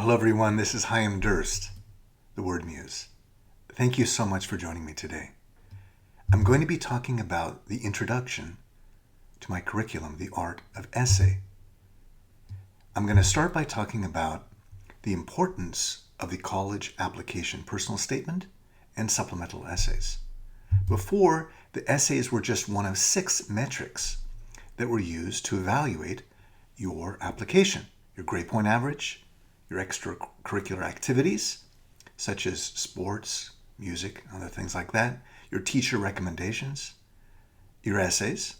Hello, everyone. This is Chaim Durst, the Word Muse. Thank you so much for joining me today. I'm going to be talking about the introduction to my curriculum, The Art of Essay. I'm going to start by talking about the importance of the college application personal statement and supplemental essays. Before, the essays were just one of 6 metrics that were used to evaluate your application, your grade point average, your extracurricular activities, such as sports, music, other things like that, your teacher recommendations, your essays,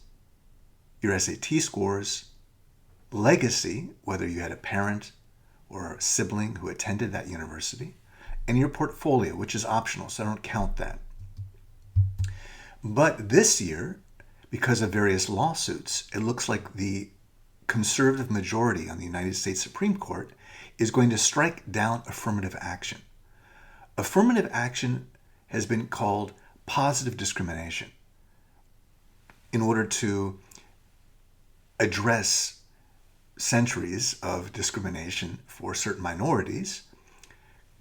your SAT scores, legacy, whether you had a parent or a sibling who attended that university, and your portfolio, which is optional, so I don't count that. But this year, because of various lawsuits, it looks like the conservative majority on the United States Supreme Court is going to strike down affirmative action. Affirmative action has been called positive discrimination. In order to address centuries of discrimination for certain minorities,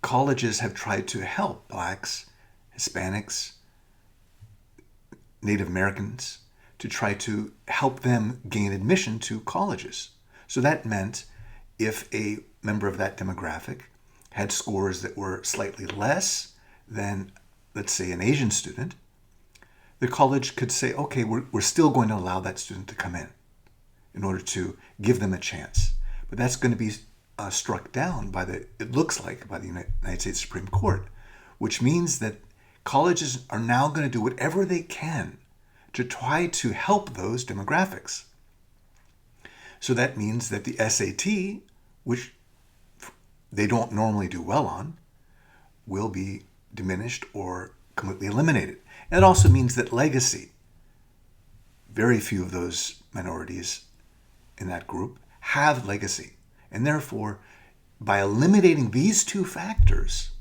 colleges have tried to help Blacks, Hispanics, Native Americans, to try to help them gain admission to colleges. So that meant if a member of that demographic had scores that were slightly less than, let's say, an Asian student, the college could say, okay, we're still going to allow that student to come in order to give them a chance. But that's going to be struck down it looks like, by the United States Supreme Court, which means that colleges are now going to do whatever they can to try to help those demographics. So that means that the SAT, which they don't normally do well on, will be diminished or completely eliminated. And it also means that legacy, very few of those minorities in that group have legacy. And therefore, by eliminating these 2 factors,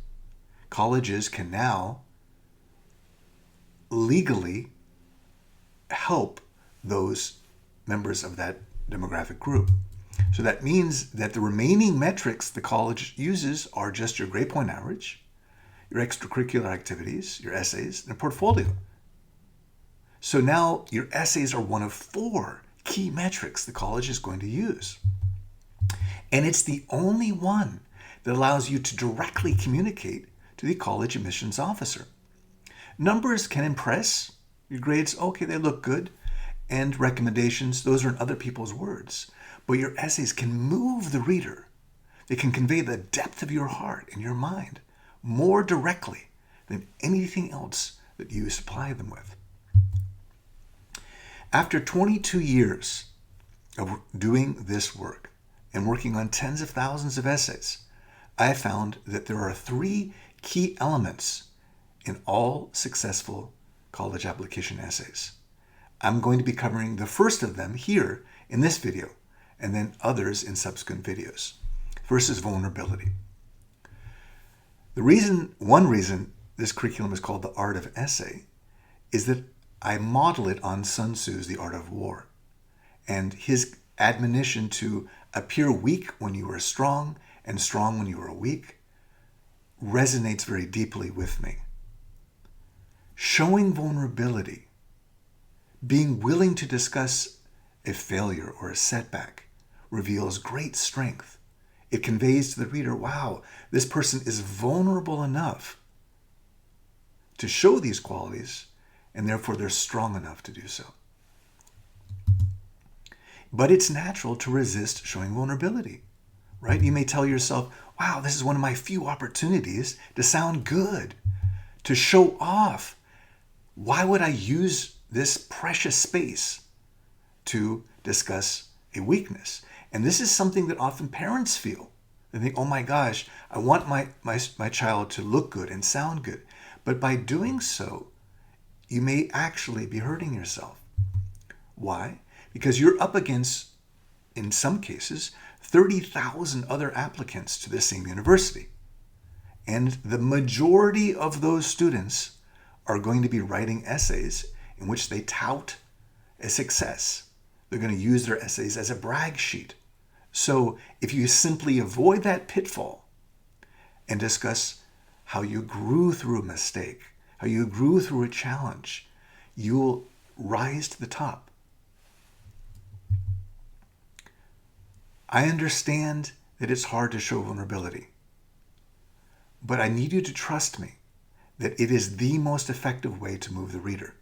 colleges can now legally help those members of that demographic group. So that means that the remaining metrics the college uses are just your grade point average, your extracurricular activities, your essays, and a portfolio. So now your essays are one of 4 key metrics the college is going to use. And it's the only one that allows you to directly communicate to the college admissions officer. Numbers can impress. Your grades, okay, they look good. And recommendations, those are in other people's words. But your essays can move the reader. They can convey the depth of your heart and your mind more directly than anything else that you supply them with. After 22 years of doing this work and working on tens of thousands of essays, I found that there are 3 key elements in all successful college application essays. I'm going to be covering the first of them here in this video, and then others in subsequent videos. First is vulnerability. One reason this curriculum is called The Art of Essay is that I model it on Sun Tzu's The Art of War, and his admonition to appear weak when you are strong and strong when you are weak resonates very deeply with me. Showing vulnerability, being willing to discuss a failure or a setback, reveals great strength. It conveys to the reader, wow, this person is vulnerable enough to show these qualities, and therefore they're strong enough to do so. But it's natural to resist showing vulnerability, right? You may tell yourself, wow, this is one of my few opportunities to sound good, to show off. Why would I use this precious space to discuss a weakness? And this is something that often parents feel. They think, oh my gosh, I want my child to look good and sound good. But by doing so, you may actually be hurting yourself. Why? Because you're up against, in some cases, 30,000 other applicants to the same university. And the majority of those students are going to be writing essays in which they tout a success. They're going to use their essays as a brag sheet. So if you simply avoid that pitfall and discuss how you grew through a mistake, how you grew through a challenge, you'll rise to the top. I understand that it's hard to show vulnerability, but I need you to trust me that it is the most effective way to move the reader.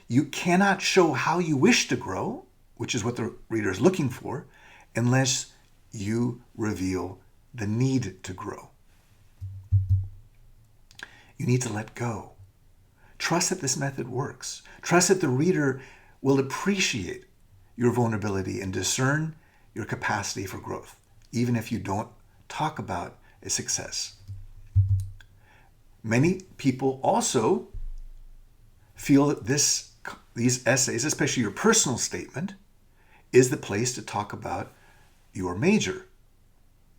You cannot show how you wish to grow, which is what the reader is looking for, unless you reveal the need to grow. You need to let go. Trust that this method works. Trust that the reader will appreciate your vulnerability and discern your capacity for growth, even if you don't talk about a success. Many people also feel that these essays, especially your personal statement, is the place to talk about your major,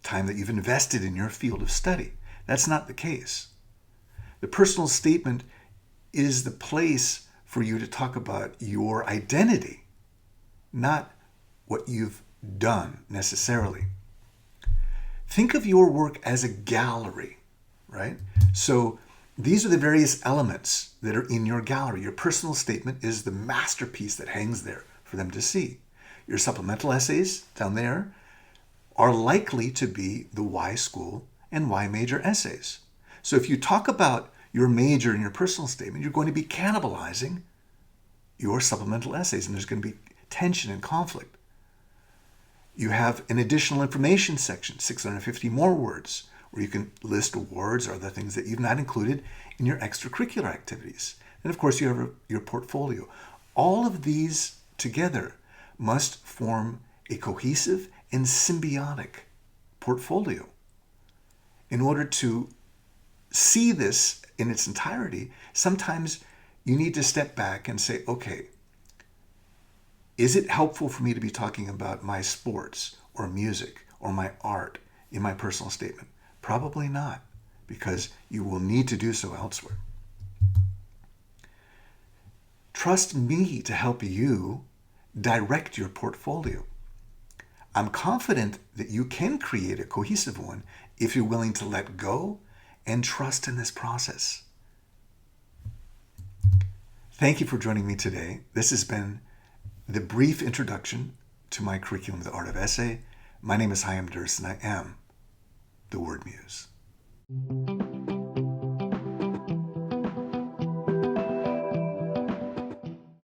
time that you've invested in your field of study. That's not the case. The personal statement is the place for you to talk about your identity, not what you've done necessarily. Think of your work as a gallery, right? So these are the various elements that are in your gallery. Your personal statement is the masterpiece that hangs there for them to see. Your supplemental essays down there are likely to be the why school and why major essays. So if you talk about your major in your personal statement, you're going to be cannibalizing your supplemental essays, and there's going to be tension and conflict. You have an additional information section, 650 more words, where you can list awards or other things that you've not included in your extracurricular activities. And of course, you have your portfolio. All of these together must form a cohesive and symbiotic portfolio. In order to see this in its entirety, sometimes you need to step back and say, okay, is it helpful for me to be talking about my sports or music or my art in my personal statement? Probably not, because you will need to do so elsewhere. Trust me to help you direct your portfolio. I'm confident that you can create a cohesive one if you're willing to let go and trust in this process. Thank you for joining me today. This has been the brief introduction to my curriculum, The Art of Essay. My name is Chaim Durst, and I am the Word Muse.